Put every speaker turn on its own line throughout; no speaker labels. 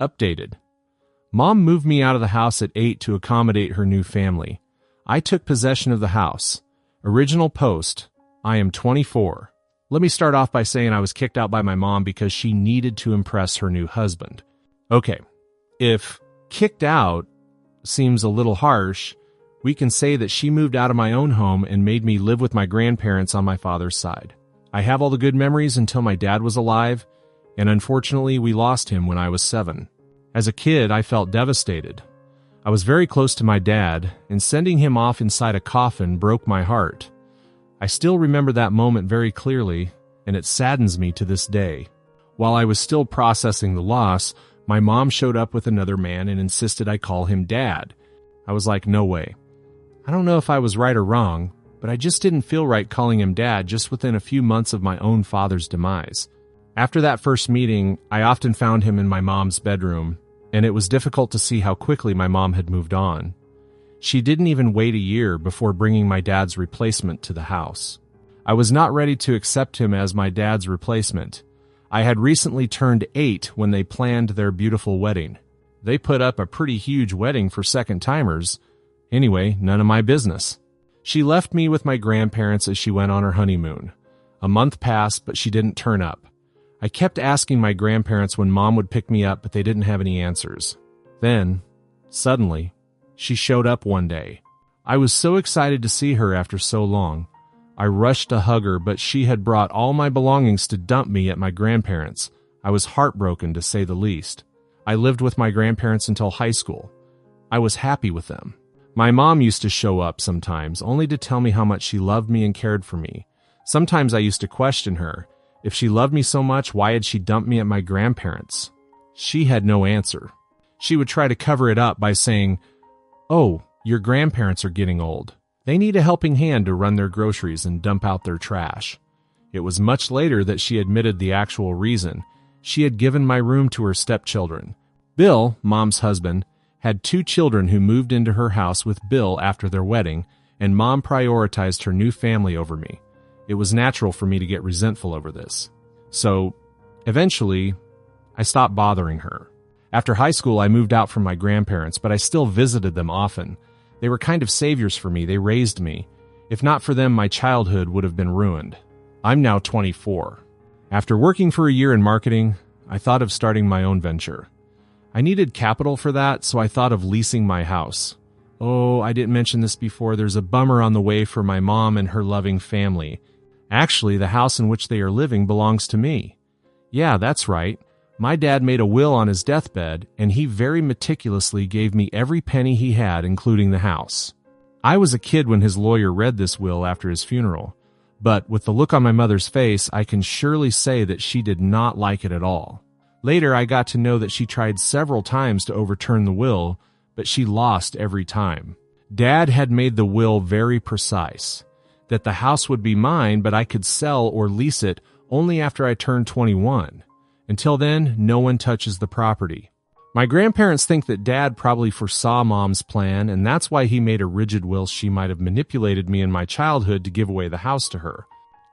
Updated. Mom moved me out of the house at 8 to accommodate her new family. I took possession of the house. Original post. I am 24. Let me start off by saying I was kicked out by my mom because she needed to impress her new husband. Okay, if kicked out seems a little harsh, we can say that she moved out of my own home and made me live with my grandparents on my father's side. I have all the good memories until my dad was alive, and unfortunately we lost him when I was 7. As a kid, I felt devastated. I was very close to my dad, and sending him off inside a coffin broke my heart. I still remember that moment very clearly, and it saddens me to this day. While I was still processing the loss, my mom showed up with another man and insisted I call him Dad. I was like, no way. I don't know if I was right or wrong, but I just didn't feel right calling him Dad just within a few months of my own father's demise. After that first meeting, I often found him in my mom's bedroom, and it was difficult to see how quickly my mom had moved on. She didn't even wait a year before bringing my dad's replacement to the house. I was not ready to accept him as my dad's replacement. I had recently turned 8 when they planned their beautiful wedding. They put up a pretty huge wedding for second-timers. Anyway, none of my business. She left me with my grandparents as she went on her honeymoon. A month passed, but she didn't turn up. I kept asking my grandparents when Mom would pick me up, but they didn't have any answers. Then, suddenly, she showed up one day. I was so excited to see her after so long. I rushed to hug her, but she had brought all my belongings to dump me at my grandparents'. I was heartbroken, to say the least. I lived with my grandparents until high school. I was happy with them. My mom used to show up sometimes, only to tell me how much she loved me and cared for me. Sometimes I used to question her. If she loved me so much, why had she dumped me at my grandparents'? She had no answer. She would try to cover it up by saying, "Oh, your grandparents are getting old. They need a helping hand to run their groceries and dump out their trash." It was much later that she admitted the actual reason. She had given my room to her stepchildren. Bill, Mom's husband, had 2 children who moved into her house with Bill after their wedding, and Mom prioritized her new family over me. It was natural for me to get resentful over this. So, eventually, I stopped bothering her. After high school, I moved out from my grandparents, but I still visited them often. They were kind of saviors for me. They raised me. If not for them, my childhood would have been ruined. I'm now 24. After working for a year in marketing, I thought of starting my own venture. I needed capital for that, so I thought of leasing my house. Oh, I didn't mention this before. There's a bummer on the way for my mom and her loving family. Actually, the house in which they are living belongs to me. Yeah, that's right. My dad made a will on his deathbed, and he very meticulously gave me every penny he had, including the house. I was a kid when his lawyer read this will after his funeral, but with the look on my mother's face, I can surely say that she did not like it at all. Later, I got to know that she tried several times to overturn the will, but she lost every time. Dad had made the will very precise, that the house would be mine, but I could sell or lease it only after I turned 21. Until then, no one touches the property. My grandparents think that Dad probably foresaw Mom's plan, and that's why he made a rigid will. She might have manipulated me in my childhood to give away the house to her.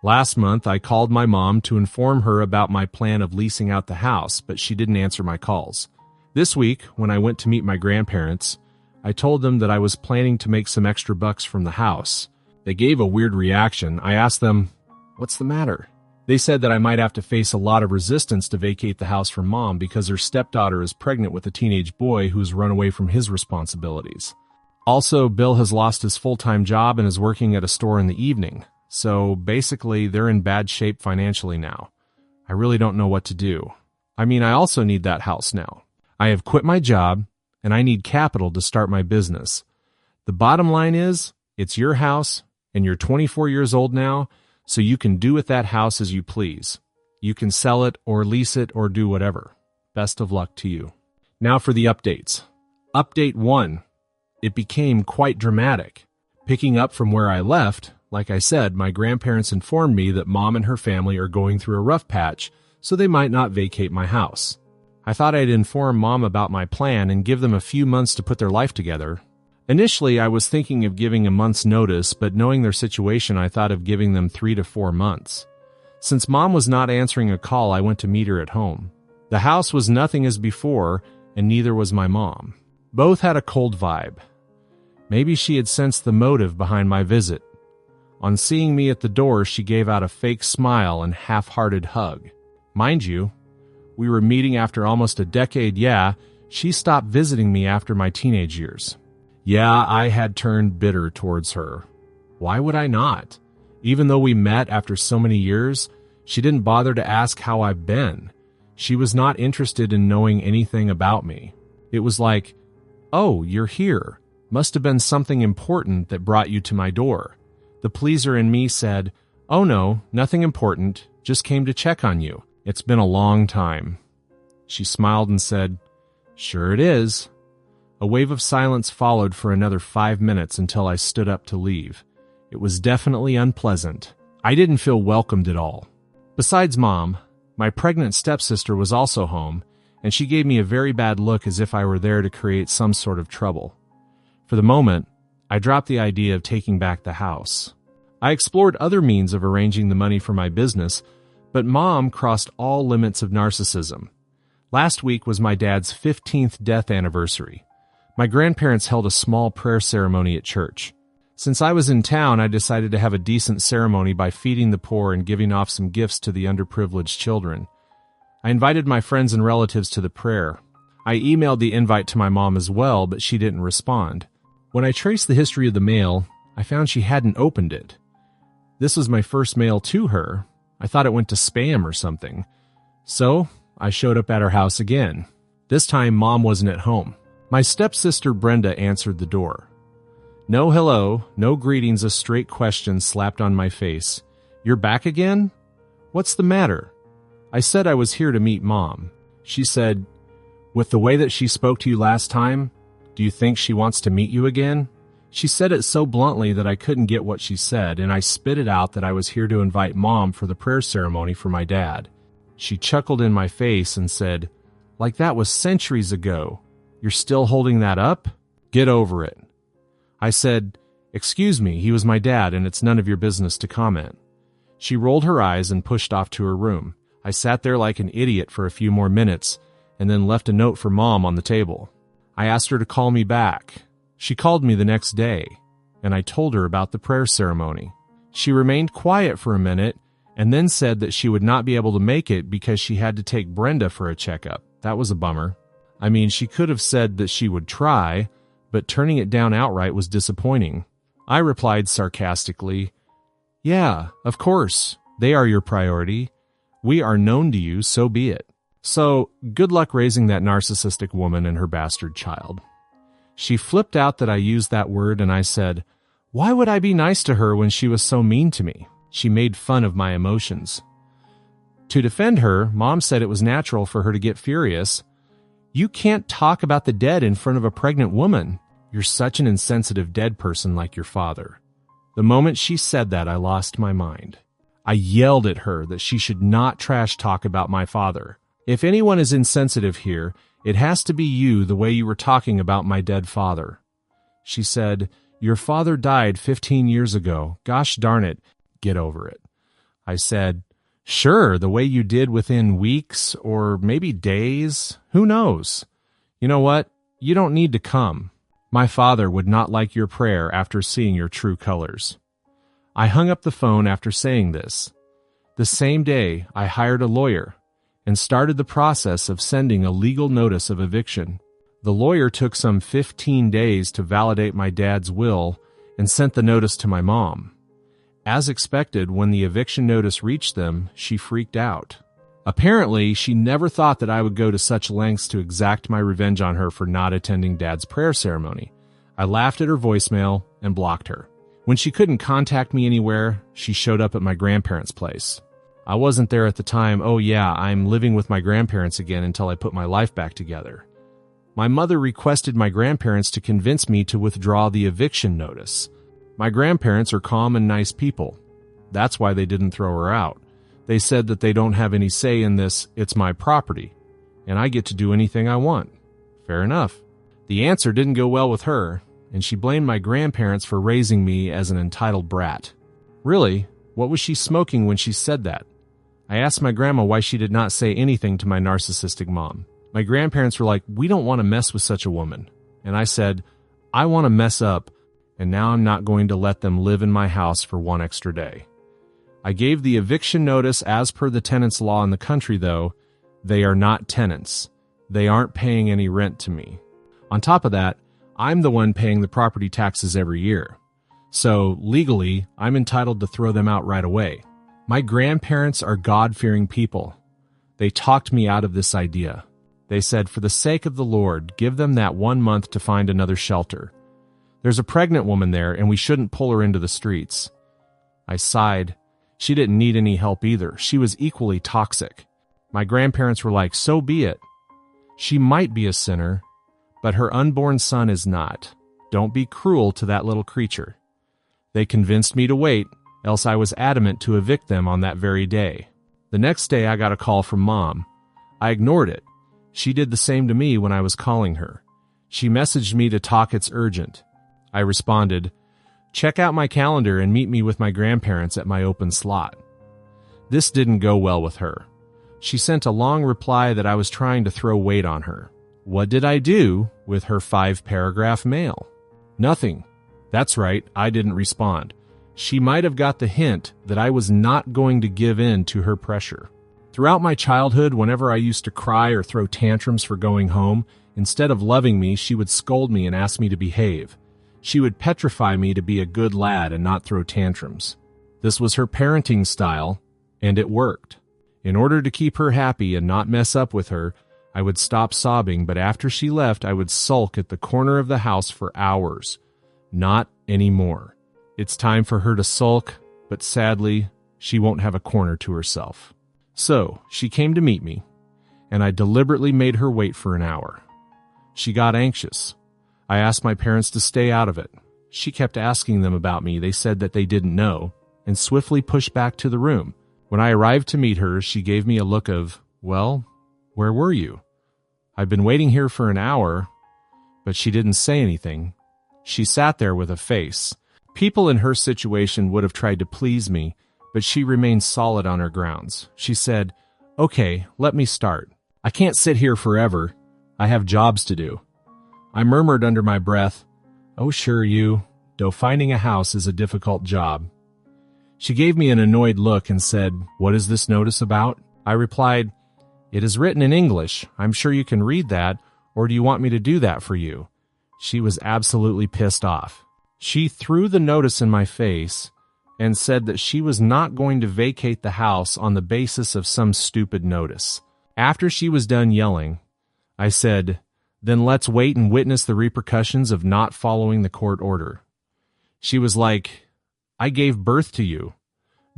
Last month, I called my mom to inform her about my plan of leasing out the house, but she didn't answer my calls. This week, when I went to meet my grandparents, I told them that I was planning to make some extra bucks from the house. They gave a weird reaction. I asked them, "What's the matter?" They said that I might have to face a lot of resistance to vacate the house from Mom because her stepdaughter is pregnant with a teenage boy who's run away from his responsibilities. Also, Bill has lost his full-time job and is working at a store in the evening. So basically, they're in bad shape financially now. I really don't know what to do. I mean, I also need that house now. I have quit my job, and I need capital to start my business. The bottom line is, it's your house, and you're 24 years old now, so you can do with that house as you please. You can sell it or lease it or do whatever. Best of luck to you. Now for the updates. Update 1. It became quite dramatic. Picking up from where I left, like I said, my grandparents informed me that Mom and her family are going through a rough patch, so they might not vacate my house. I thought I'd inform Mom about my plan and give them a few months to put their life together. Initially, I was thinking of giving a month's notice, but knowing their situation, I thought of giving them 3 to 4 months. Since Mom was not answering a call, I went to meet her at home. The house was nothing as before, and neither was my mom. Both had a cold vibe. Maybe she had sensed the motive behind my visit. On seeing me at the door, she gave out a fake smile and half-hearted hug. Mind you, we were meeting after almost a decade. Yeah, she stopped visiting me after my teenage years. Yeah, I had turned bitter towards her. Why would I not? Even though we met after so many years, she didn't bother to ask how I've been. She was not interested in knowing anything about me. It was like, "Oh, you're here. Must have been something important that brought you to my door." The pleaser in me said, "Oh no, nothing important. Just came to check on you. It's been a long time." She smiled and said, "Sure it is." A wave of silence followed for another 5 minutes until I stood up to leave. It was definitely unpleasant. I didn't feel welcomed at all. Besides Mom, my pregnant stepsister was also home, and she gave me a very bad look as if I were there to create some sort of trouble. For the moment, I dropped the idea of taking back the house. I explored other means of arranging the money for my business, but Mom crossed all limits of narcissism. Last week was my dad's 15th death anniversary. My grandparents held a small prayer ceremony at church. Since I was in town, I decided to have a decent ceremony by feeding the poor and giving off some gifts to the underprivileged children. I invited my friends and relatives to the prayer. I emailed the invite to my mom as well, but she didn't respond. When I traced the history of the mail, I found she hadn't opened it. This was my first mail to her. I thought it went to spam or something. So, I showed up at her house again. This time, Mom wasn't at home. My stepsister Brenda answered the door. No hello, no greetings, a straight question slapped on my face. "You're back again? What's the matter?" I said I was here to meet Mom. She said, "With the way that she spoke to you last time, do you think she wants to meet you again?" She said it so bluntly that I couldn't get what she said, and I spit it out that I was here to invite Mom for the prayer ceremony for my dad. She chuckled in my face and said, "Like that was centuries ago. You're still holding that up? Get over it." I said, "Excuse me, he was my dad, and it's none of your business to comment." She rolled her eyes and pushed off to her room. I sat there like an idiot for a few more minutes, and then left a note for Mom on the table. I asked her to call me back. She called me the next day, and I told her about the prayer ceremony. She remained quiet for a minute, and then said that she would not be able to make it because she had to take Brenda for a checkup. That was a bummer. I mean, she could have said that she would try, but turning it down outright was disappointing. I replied sarcastically, "Yeah, of course, they are your priority. We are known to you, so be it. So, good luck raising that narcissistic woman and her bastard child." She flipped out that I used that word, and I said, "Why would I be nice to her when she was so mean to me?" She made fun of my emotions. To defend her, Mom said it was natural for her to get furious. "You can't talk about the dead in front of a pregnant woman. You're such an insensitive dead person like your father." The moment she said that, I lost my mind. I yelled at her that she should not trash talk about my father. If anyone is insensitive here, it has to be you, the way you were talking about my dead father. She said, "Your father died 15 years ago. Gosh darn it, get over it." I said, "Sure, the way you did within weeks or maybe days. Who knows? You know what? You don't need to come. My father would not like your prayer after seeing your true colors." I hung up the phone after saying this. The same day, I hired a lawyer and started the process of sending a legal notice of eviction. The lawyer took some 15 days to validate my dad's will and sent the notice to my mom. As expected, when the eviction notice reached them, she freaked out. Apparently, she never thought that I would go to such lengths to exact my revenge on her for not attending Dad's prayer ceremony. I laughed at her voicemail and blocked her. When she couldn't contact me anywhere, she showed up at my grandparents' place. I wasn't there at the time. Oh yeah, I'm living with my grandparents again until I put my life back together. My mother requested my grandparents to convince me to withdraw the eviction notice. My grandparents are calm and nice people. That's why they didn't throw her out. They said that they don't have any say in this, it's my property, and I get to do anything I want. Fair enough. The answer didn't go well with her, and she blamed my grandparents for raising me as an entitled brat. Really, what was she smoking when she said that? I asked my grandma why she did not say anything to my narcissistic mom. My grandparents were like, "We don't want to mess with such a woman." And I said, "I want to mess up, and now I'm not going to let them live in my house for one extra day." I gave the eviction notice as per the tenants' law in the country, though. They are not tenants. They aren't paying any rent to me. On top of that, I'm the one paying the property taxes every year. So, legally, I'm entitled to throw them out right away. My grandparents are God-fearing people. They talked me out of this idea. They said, "For the sake of the Lord, give them that 1 month to find another shelter. There's a pregnant woman there, and we shouldn't pull her into the streets." I sighed. She didn't need any help either. She was equally toxic. My grandparents were like, "So be it. She might be a sinner, but her unborn son is not. Don't be cruel to that little creature." They convinced me to wait, else I was adamant to evict them on that very day. The next day I got a call from Mom. I ignored it. She did the same to me when I was calling her. She messaged me to talk, "It's urgent." I responded, "Check out my calendar and meet me with my grandparents at my open slot." This didn't go well with her. She sent a long reply that I was trying to throw weight on her. What did I do with her 5-paragraph mail? Nothing. That's right, I didn't respond. She might have got the hint that I was not going to give in to her pressure. Throughout my childhood, whenever I used to cry or throw tantrums for going home, instead of loving me, she would scold me and ask me to behave. She would petrify me to be a good lad and not throw tantrums. This was her parenting style, and it worked. In order to keep her happy and not mess up with her, I would stop sobbing, but after she left, I would sulk at the corner of the house for hours. Not anymore. It's time for her to sulk, but sadly, she won't have a corner to herself. So, she came to meet me, and I deliberately made her wait for an hour. She got anxious. I asked my parents to stay out of it. She kept asking them about me. They said that they didn't know, and swiftly pushed back to the room. When I arrived to meet her, she gave me a look of, "Well, where were you? I've been waiting here for an hour," but she didn't say anything. She sat there with a face. People in her situation would have tried to please me, but she remained solid on her grounds. She said, "Okay, let me start. I can't sit here forever. I have jobs to do." I murmured under my breath, "Oh, sure you, though finding a house is a difficult job." She gave me an annoyed look and said, "What is this notice about?" I replied, "It is written in English. I'm sure you can read that, or do you want me to do that for you?" She was absolutely pissed off. She threw the notice in my face and said that she was not going to vacate the house on the basis of some stupid notice. After she was done yelling, I said, "Then let's wait and witness the repercussions of not following the court order." She was like, "I gave birth to you.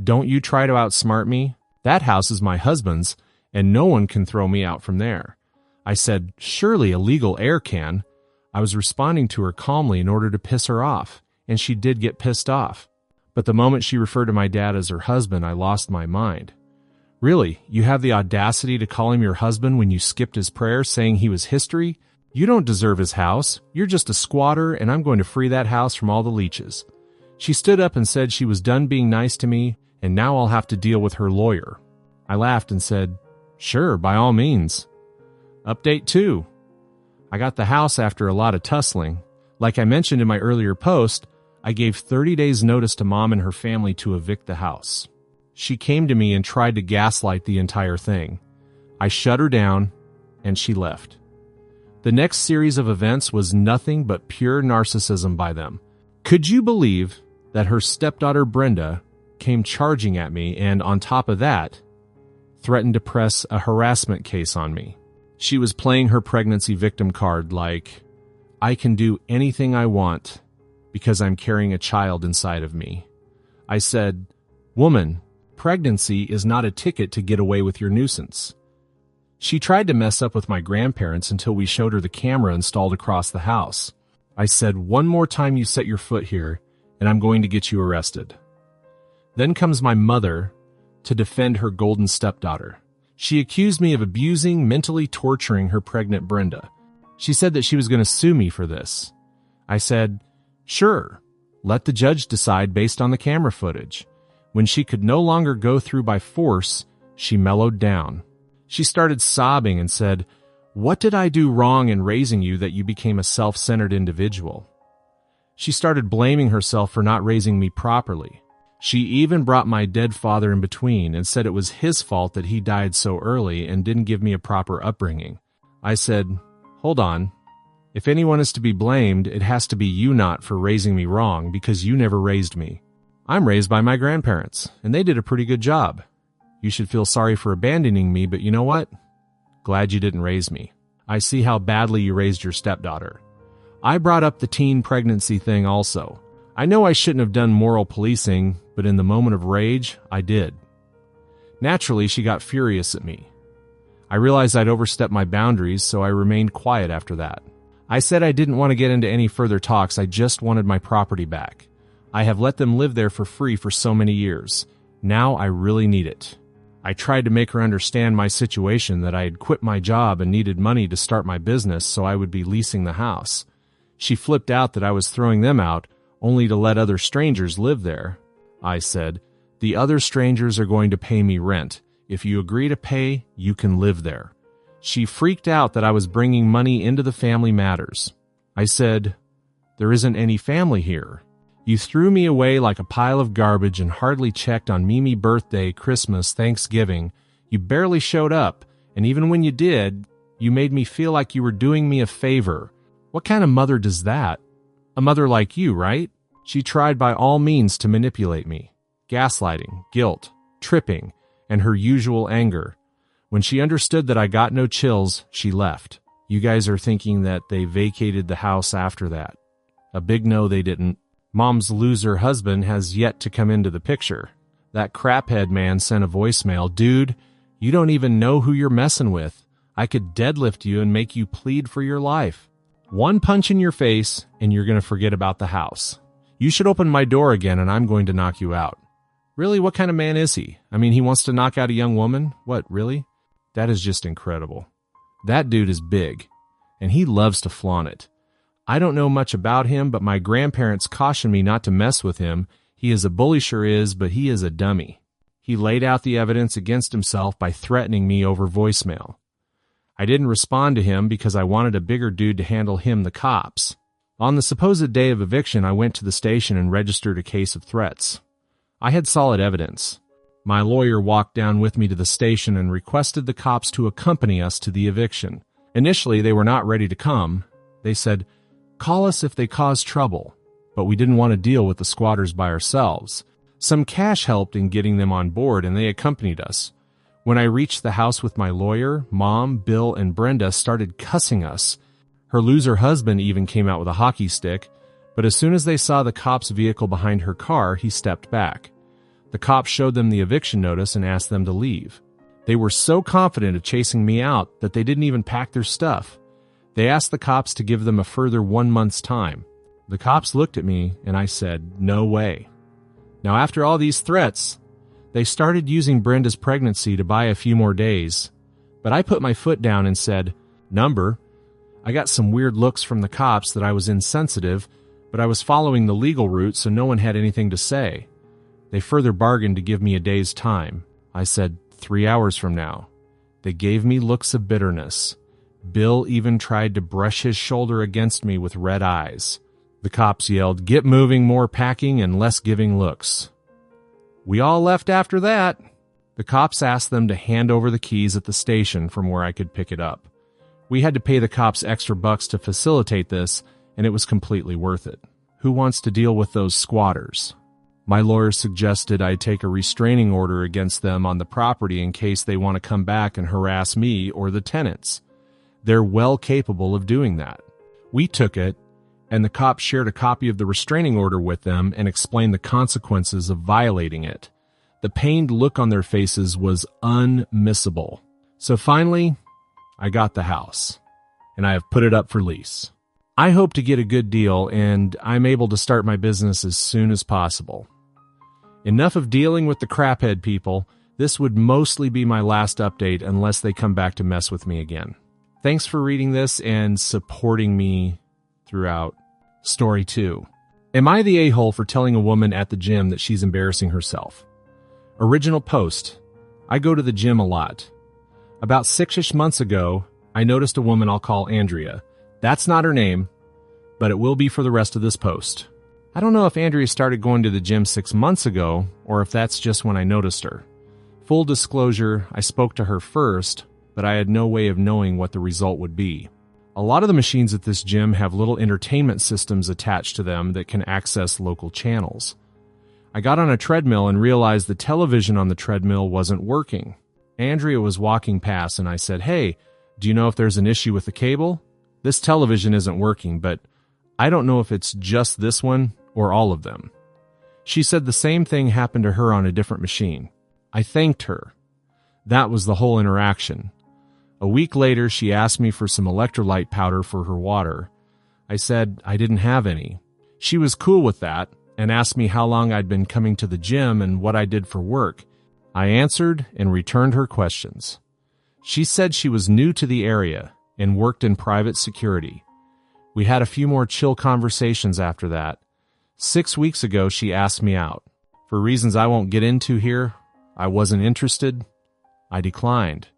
Don't you try to outsmart me. That house is my husband's, and no one can throw me out from there." I said, "Surely a legal heir can." I was responding to her calmly in order to piss her off, and she did get pissed off. But the moment she referred to my dad as her husband, I lost my mind. "Really, you have the audacity to call him your husband when you skipped his prayer saying he was history? You don't deserve his house. You're just a squatter, and I'm going to free that house from all the leeches." She stood up and said she was done being nice to me, and now I'll have to deal with her lawyer. I laughed and said, "Sure, by all means." Update 2. I got the house after a lot of tussling. Like I mentioned in my earlier post, I gave 30 days notice to Mom and her family to evict the house. She came to me and tried to gaslight the entire thing. I shut her down, and she left. The next series of events was nothing but pure narcissism by them. Could you believe that her stepdaughter Brenda came charging at me and, on top of that, threatened to press a harassment case on me? She was playing her pregnancy victim card like, "I can do anything I want because I'm carrying a child inside of me." I said, "Woman, pregnancy is not a ticket to get away with your nuisance." She tried to mess up with my grandparents until we showed her the camera installed across the house. I said, "One more time you set your foot here, and I'm going to get you arrested." Then comes my mother to defend her golden stepdaughter. She accused me of abusing, mentally torturing her pregnant Brenda. She said that she was going to sue me for this. I said, "Sure, let the judge decide based on the camera footage." When she could no longer go through by force, she mellowed down. She started sobbing and said, What did I do wrong in raising you that you became a self-centered individual? She started blaming herself for not raising me properly. She even brought my dead father in between and said it was his fault that he died so early and didn't give me a proper upbringing. I said, hold on. If anyone is to be blamed, it has to be you not for raising me wrong because you never raised me. I'm raised by my grandparents, and they did a pretty good job. You should feel sorry for abandoning me, but you know what? Glad you didn't raise me. I see how badly you raised your stepdaughter. I brought up the teen pregnancy thing also. I know I shouldn't have done moral policing, but in the moment of rage, I did. Naturally, she got furious at me. I realized I'd overstepped my boundaries, so I remained quiet after that. I said I didn't want to get into any further talks, I just wanted my property back. I have let them live there for free for so many years. Now I really need it. I tried to make her understand my situation, that I had quit my job and needed money to start my business, so I would be leasing the house. She flipped out that I was throwing them out, only to let other strangers live there. I said, the other strangers are going to pay me rent. If you agree to pay, you can live there. She freaked out that I was bringing money into the family matters. I said, there isn't any family here. You threw me away like a pile of garbage and hardly checked on Mimi birthday, Christmas, Thanksgiving. You barely showed up, and even when you did, you made me feel like you were doing me a favor. What kind of mother does that? A mother like you, right? She tried by all means to manipulate me. Gaslighting, guilt, tripping, and her usual anger. When she understood that I got no chills, she left. You guys are thinking that they vacated the house after that. A big no, they didn't. Mom's loser husband has yet to come into the picture. That craphead man sent a voicemail. Dude, you don't even know who you're messing with. I could deadlift you and make you plead for your life. One punch in your face, and you're going to forget about the house. You should open my door again, and I'm going to knock you out. Really, what kind of man is he? I mean, he wants to knock out a young woman? What, really? That is just incredible. That dude is big, and he loves to flaunt it. I don't know much about him, but my grandparents cautioned me not to mess with him. He is a bully, sure is, but he is a dummy. He laid out the evidence against himself by threatening me over voicemail. I didn't respond to him because I wanted a bigger dude to handle him, the cops. On the supposed day of eviction, I went to the station and registered a case of threats. I had solid evidence. My lawyer walked down with me to the station and requested the cops to accompany us to the eviction. Initially, they were not ready to come. They said, call us if they cause trouble, but we didn't want to deal with the squatters by ourselves. Some cash helped in getting them on board, and they accompanied us. When I reached the house with my lawyer, Mom, Bill, and Brenda started cussing us. Her loser husband even came out with a hockey stick, but as soon as they saw the cop's vehicle behind her car, he stepped back. The cops showed them the eviction notice and asked them to leave. They were so confident of chasing me out that they didn't even pack their stuff. They asked the cops to give them a further 1 month's time. The cops looked at me, and I said, no way. Now, after all these threats, they started using Brenda's pregnancy to buy a few more days. But I put my foot down and said, number. I got some weird looks from the cops that I was insensitive, but I was following the legal route, so no one had anything to say. They further bargained to give me a day's time. I said, 3 hours from now. They gave me looks of bitterness. Bill even tried to brush his shoulder against me with red eyes. The cops yelled, get moving, more packing, and less giving looks. We all left after that. The cops asked them to hand over the keys at the station from where I could pick it up. We had to pay the cops extra bucks to facilitate this, and it was completely worth it. Who wants to deal with those squatters? My lawyer suggested I take a restraining order against them on the property in case they want to come back and harass me or the tenants. They're well capable of doing that. We took it, and the cops shared a copy of the restraining order with them and explained the consequences of violating it. The pained look on their faces was unmissable. So finally, I got the house, and I have put it up for lease. I hope to get a good deal, and I'm able to start my business as soon as possible. Enough of dealing with the craphead people. This would mostly be my last update unless they come back to mess with me again. Thanks for reading this and supporting me throughout. Story 2. Am I the a-hole for telling a woman at the gym that she's embarrassing herself? Original post. I go to the gym a lot. About 6-ish months ago, I noticed a woman I'll call Andrea. That's not her name, but it will be for the rest of this post. I don't know if Andrea started going to the gym 6 months ago, or if that's just when I noticed her. Full disclosure, I spoke to her first, but I had no way of knowing what the result would be. A lot of the machines at this gym have little entertainment systems attached to them that can access local channels. I got on a treadmill and realized the television on the treadmill wasn't working. Andrea was walking past and I said, "Hey, do you know if there's an issue with the cable? This television isn't working, but I don't know if it's just this one or all of them." She said the same thing happened to her on a different machine. I thanked her. That was the whole interaction. A week later, she asked me for some electrolyte powder for her water. I said I didn't have any. She was cool with that and asked me how long I'd been coming to the gym and what I did for work. I answered and returned her questions. She said she was new to the area and worked in private security. We had a few more chill conversations after that. 6 weeks ago, she asked me out. For reasons I won't get into here, I wasn't interested. I declined.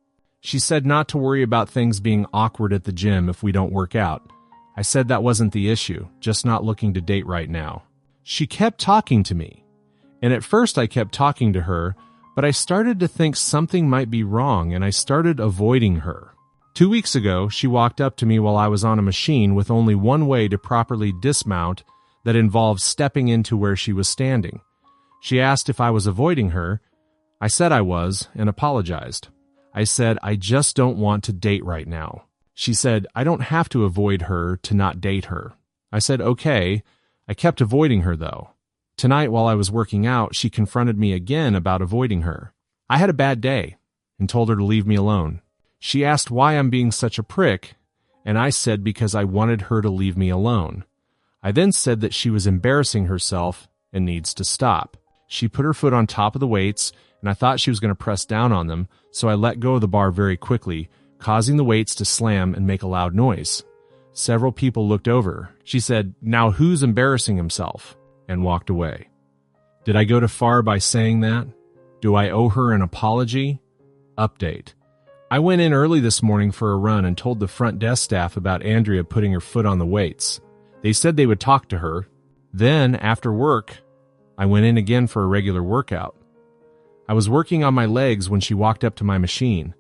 She said not to worry about things being awkward at the gym if we don't work out. I said that wasn't the issue, just not looking to date right now. She kept talking to me, and at first I kept talking to her, but I started to think something might be wrong and I started avoiding her. 2 weeks ago, she walked up to me while I was on a machine with only one way to properly dismount that involved stepping into where she was standing. She asked if I was avoiding her. I said I was and apologized. I said, "I just don't want to date right now." She said, "I don't have to avoid her to not date her." I said, "Okay." I kept avoiding her, though. Tonight, while I was working out, she confronted me again about avoiding her. I had a bad day and told her to leave me alone. She asked why I'm being such a prick, and I said because I wanted her to leave me alone. I then said that she was embarrassing herself and needs to stop. She put her foot on top of the weights, and I thought she was going to press down on them, so I let go of the bar very quickly, causing the weights to slam and make a loud noise. Several people looked over. She said, "Now who's embarrassing himself?" and walked away. Did I go too far by saying that? Do I owe her an apology? Update. I went in early this morning for a run and told the front desk staff about Andrea putting her foot on the weights. They said they would talk to her. Then, after work, I went in again for a regular workout. I was working on my legs when she walked up to my machine.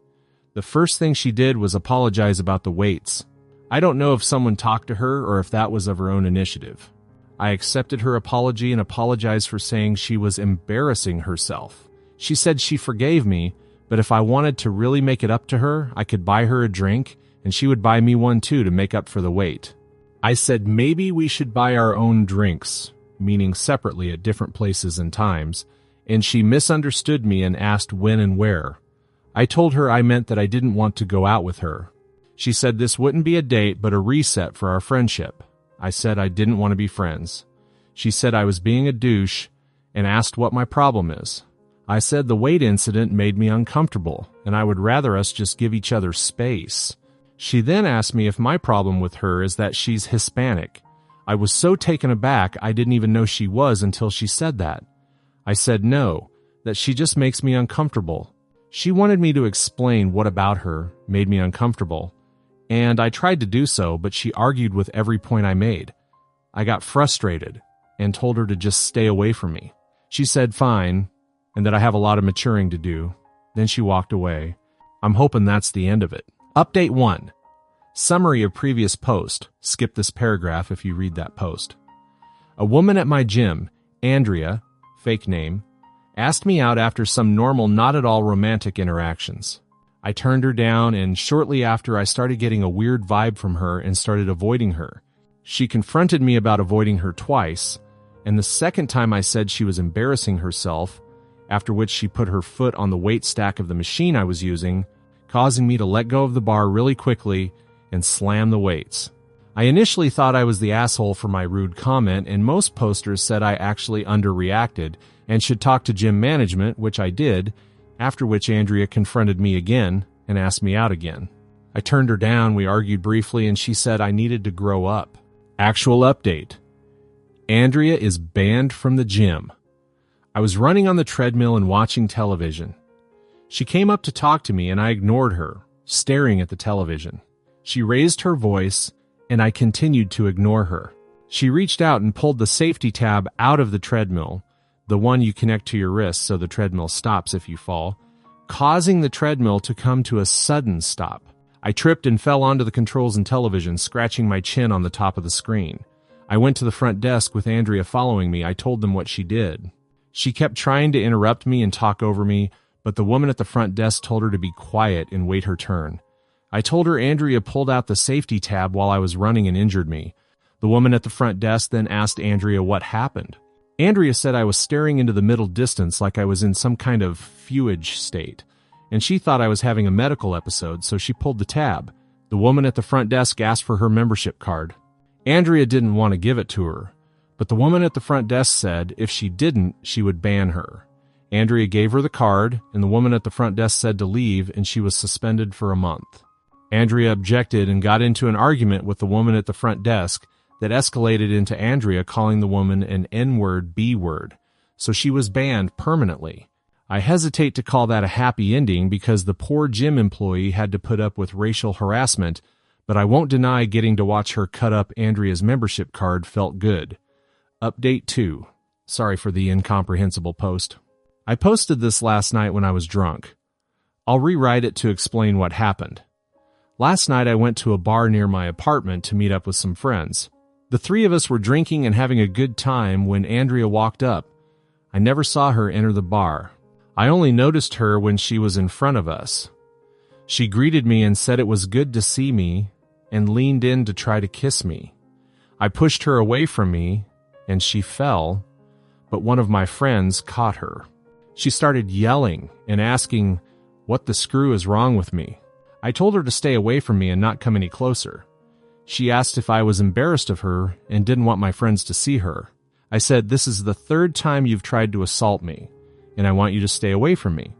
The first thing she did was apologize about the weights. I don't know if someone talked to her or if that was of her own initiative. I accepted her apology and apologized for saying she was embarrassing herself. She said she forgave me, but if I wanted to really make it up to her, I could buy her a drink, and she would buy me one too to make up for the weight. I said maybe we should buy our own drinks, meaning separately at different places and times, and she misunderstood me and asked when and where. I told her I meant that I didn't want to go out with her. She said this wouldn't be a date but a reset for our friendship. I said I didn't want to be friends. She said I was being a douche and asked what my problem is. I said the weight incident made me uncomfortable and I would rather us just give each other space. She then asked me if my problem with her is that she's Hispanic. I was so taken aback I didn't even know she was until she said that. I said no, that she just makes me uncomfortable. She wanted me to explain what about her made me uncomfortable, and I tried to do so, but she argued with every point I made. I got frustrated and told her to just stay away from me. She said fine, and that I have a lot of maturing to do. Then she walked away. I'm hoping that's the end of it. Update 1. Summary of previous post. Skip this paragraph if you read that post. A woman at my gym, Andrea, fake name, asked me out after some normal, not at all romantic interactions. I turned her down, and shortly after I started getting a weird vibe from her and started avoiding her. She confronted me about avoiding her twice, and the second time I said she was embarrassing herself, after which she put her foot on the weight stack of the machine I was using, causing me to let go of the bar really quickly and slam the weights. I initially thought I was the asshole for my rude comment, and most posters said I actually underreacted and should talk to gym management, which I did, after which Andrea confronted me again and asked me out again. I turned her down, we argued briefly, and she said I needed to grow up. Actual update. Andrea is banned from the gym. I was running on the treadmill and watching television. She came up to talk to me and I ignored her. staring at the television. She raised her voice, and I continued to ignore her. She reached out and pulled the safety tab out of the treadmill, the one you connect to your wrist so the treadmill stops if you fall, causing the treadmill to come to a sudden stop. I tripped and fell onto the controls and television, scratching my chin on the top of the screen. I went to the front desk with Andrea following me. I told them what she did. She kept trying to interrupt me and talk over me, but the woman at the front desk told her to be quiet and wait her turn. I told her Andrea pulled out the safety tab while I was running and injured me. The woman at the front desk then asked Andrea what happened. Andrea said I was staring into the middle distance like I was in some kind of fugue state, and she thought I was having a medical episode, so she pulled the tab. The woman at the front desk asked for her membership card. Andrea didn't want to give it to her, but the woman at the front desk said if she didn't, she would ban her. Andrea gave her the card, and the woman at the front desk said to leave, and she was suspended for a month. Andrea objected and got into an argument with the woman at the front desk that escalated into Andrea calling the woman an N-word B-word, so she was banned permanently. I hesitate to call that a happy ending because the poor gym employee had to put up with racial harassment, but I won't deny getting to watch her cut up Andrea's membership card felt good. Update 2. Sorry for the incomprehensible post. I posted this last night when I was drunk. I'll rewrite it to explain what happened. Last night I went to a bar near my apartment to meet up with some friends. The three of us were drinking and having a good time when Andrea walked up. I never saw her enter the bar. I only noticed her when she was in front of us. She greeted me and said it was good to see me and leaned in to try to kiss me. I pushed her away from me and she fell, but one of my friends caught her. She started yelling and asking what the screw is wrong with me. I told her to stay away from me and not come any closer. She asked if I was embarrassed of her and didn't want my friends to see her. I said, "This is the third time you've tried to assault me, and I want you to stay away from me."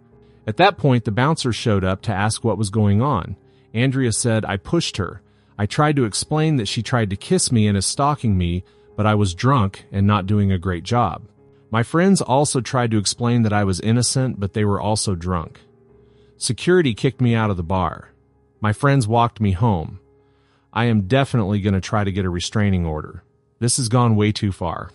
At that point, the bouncer showed up to ask what was going on. Andrea said, "I pushed her. I tried to explain that she tried to kiss me and is stalking me, but I was drunk and not doing a great job." My friends also tried to explain that I was innocent, but they were also drunk. Security kicked me out of the bar. My friends walked me home. I am definitely going to try to get a restraining order. This has gone way too far.